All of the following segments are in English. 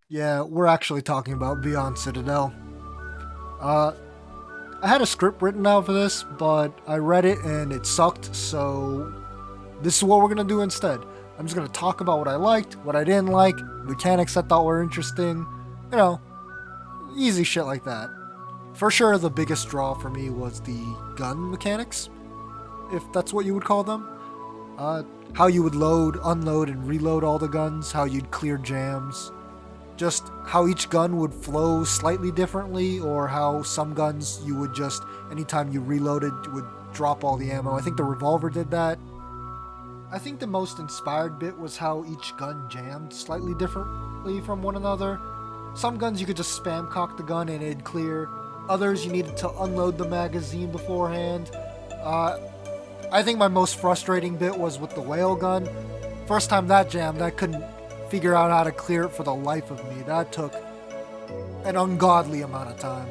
Yeah, we're actually talking about Beyond Citadel. Uh, I had a script written out for this, but I read it and it sucked, so this is what we're gonna do instead. I'm just gonna talk about what I liked, what I didn't like, mechanics I thought were interesting, you know, easy shit like that. For sure, the biggest draw for me was the gun mechanics, if that's what you would call them. Uh, how you would load, unload, and reload all the guns, how you'd clear jams, just how each gun would flow slightly differently, or how some guns you would just, anytime you reloaded, would drop all the ammo. I think the revolver did that. I think the most inspired bit was how each gun jammed slightly differently from one another. Some guns you could just spam cock the gun and it'd clear. Others you needed to unload the magazine beforehand. Uh, I think my most frustrating bit was with the whale gun. First time that jammed, I couldn't figure out how to clear it for the life of me. That took an ungodly amount of time.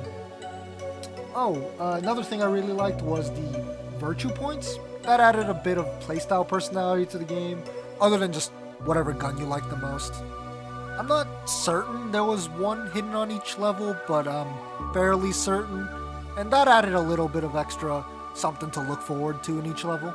Another thing I really liked was the virtue points. That added a bit of playstyle personality to the game, other than just whatever gun you like the most. I'm not certain there was one hidden on each level, but I'm fairly certain, and that added a little bit of extra something to look forward to in each level.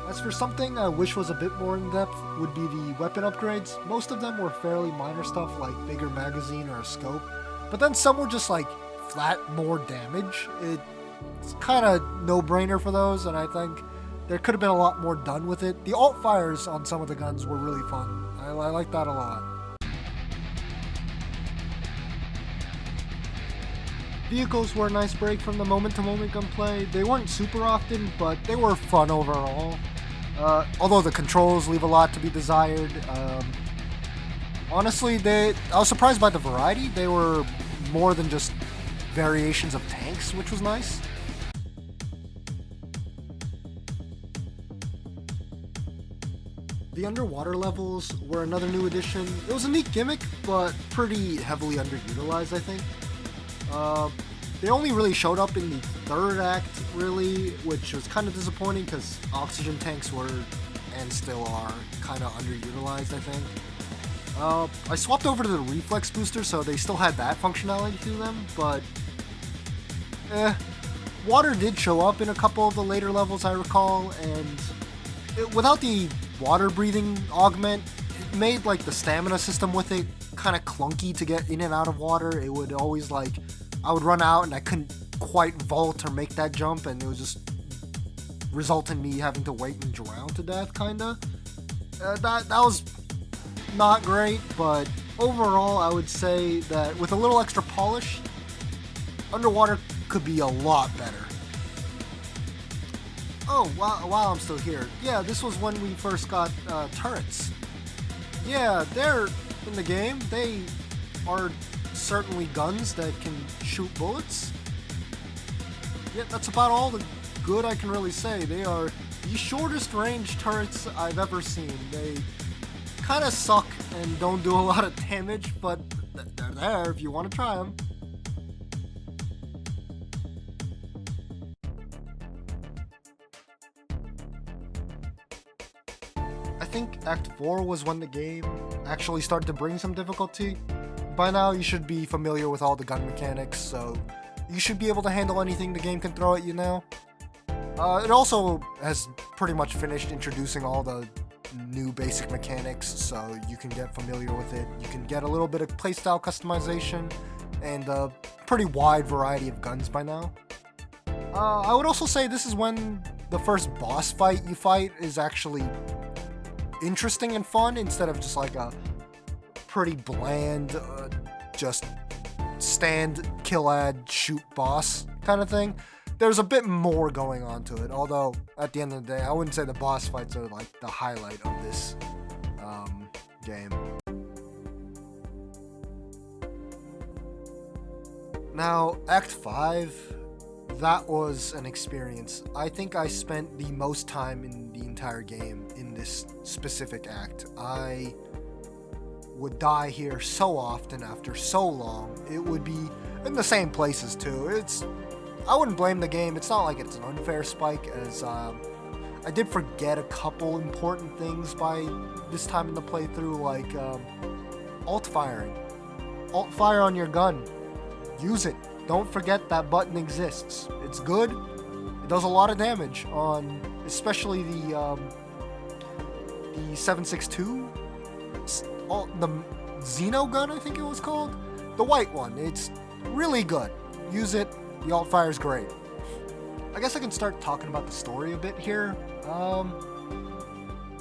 As for something I wish was a bit more in depth, would be the weapon upgrades. Most of them were fairly minor stuff like bigger magazine or a scope, but then some were just like flat more damage. It's kind of no-brainer for those, and I think there could have been a lot more done with it. The alt fires on some of the guns were really fun. I like that a lot. Vehicles were a nice break from the moment-to-moment gunplay. They weren't super often, but they were fun overall. Although the controls leave a lot to be desired. Honestly, I was surprised by the variety. They were more than just variations of tanks, which was nice. The underwater levels were another new addition. It was a neat gimmick, but pretty heavily underutilized, I think. They only really showed up in the third act, really, which was kind of disappointing because oxygen tanks were, and still are, kind of underutilized, I think. I swapped over to the reflex booster, so they still had that functionality to them, but water did show up in a couple of the later levels, I recall, and without the water breathing augment, it made like the stamina system with it kind of clunky to get in and out of water. It would always I would run out and I couldn't quite vault or make that jump, and it would just result in me having to wait and drown to death, kinda. That was not great, but overall I would say that with a little extra polish, underwater could be a lot better. Oh, while I'm still here, yeah, this was when we first got turrets. Yeah, they're in the game. They are certainly guns that can shoot bullets. Yeah, that's about all the good I can really say. They are the shortest range turrets I've ever seen. They kind of suck and don't do a lot of damage, but they're there if you want to try them. I think Act 4 was when the game actually started to bring some difficulty. By now, you should be familiar with all the gun mechanics, so you should be able to handle anything the game can throw at you now. It also has pretty much finished introducing all the new basic mechanics, so you can get familiar with it. You can get a little bit of playstyle customization, and a pretty wide variety of guns by now. I would also say this is when the first boss fight you fight is actually interesting and fun, instead of just like a pretty bland, just stand, kill ad, shoot boss kind of thing. There's a bit more going on to it, although at the end of the day, I wouldn't say the boss fights are like the highlight of this game. Now, Act 5, that was an experience. I think I spent the most time in the entire game in this specific act. I would die here so often after so long. It would be in the same places too. I wouldn't blame the game. It's not like it's an unfair spike, as I did forget a couple important things by this time in the playthrough, like alt firing. Alt fire on your gun. Use it. Don't forget that button exists. It's good. It does a lot of damage on, especially the 7.62, the Xeno gun, I think it was called, the white one. It's really good. Use it. The alt fire is great. I guess I can start talking about the story a bit here.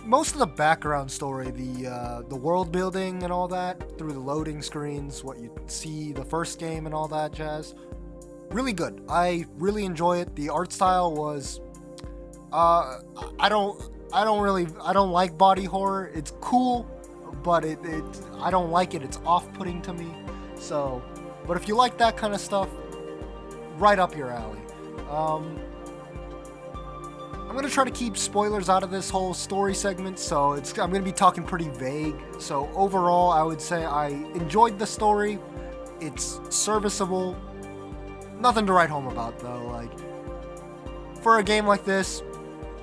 Most of the background story, the world building and all that, through the loading screens, what you see, the first game and all that jazz, really good. I really enjoy it. The art style was, I don't like body horror. It's cool, but I don't like it. It's off-putting to me. So, but if you like that kind of stuff, right up your alley. I'm going to try to keep spoilers out of this whole story segment, so I'm going to be talking pretty vague. So overall, I would say I enjoyed the story. It's serviceable. Nothing to write home about, though. Like, for a game like this,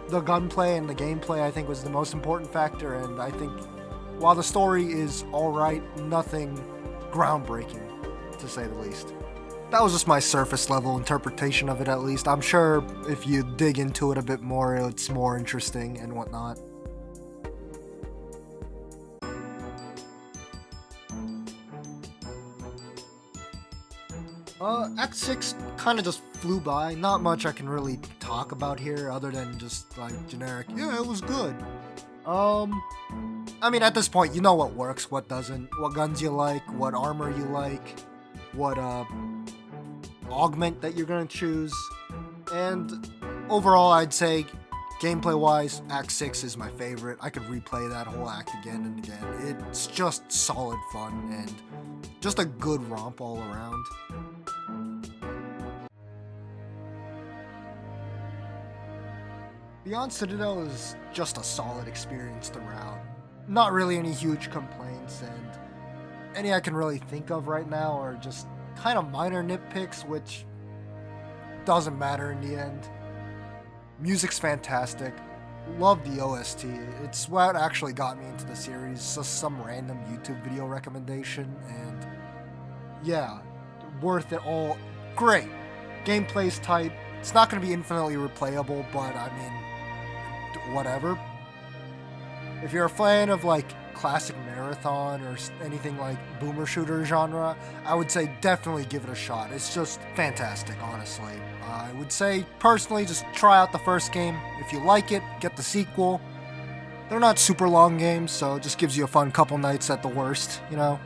the gunplay and the gameplay, I think, was the most important factor, and I think while the story is alright, nothing groundbreaking, to say the least. That was just my surface level interpretation of it, at least. I'm sure if you dig into it a bit more, it's more interesting and whatnot. Act 6 kind of just flew by. Not much I can really talk about here other than just like generic, yeah, it was good. I mean, at this point, you know what works, what doesn't, what guns you like, what armor you like, what augment that you're gonna choose, and overall I'd say gameplay wise, Act 6 is my favorite. I could replay that whole act again and again. It's just solid fun and just a good romp all around. Beyond Citadel is just a solid experience throughout. Not really any huge complaints, and any I can really think of right now are just kind of minor nitpicks, which doesn't matter in the end. Music's fantastic. Love the OST. It's what actually got me into the series. Just some random YouTube video recommendation, and yeah, worth it all. Great. Gameplay's tight. It's not going to be infinitely replayable, but I mean, whatever. If you're a fan of like classic marathon or anything like boomer shooter genre, I would say definitely give it a shot. It's just fantastic, honestly. I would say personally just try out the first game. If you like it, get the sequel. They're not super long games, so it just gives you a fun couple nights at the worst, you know?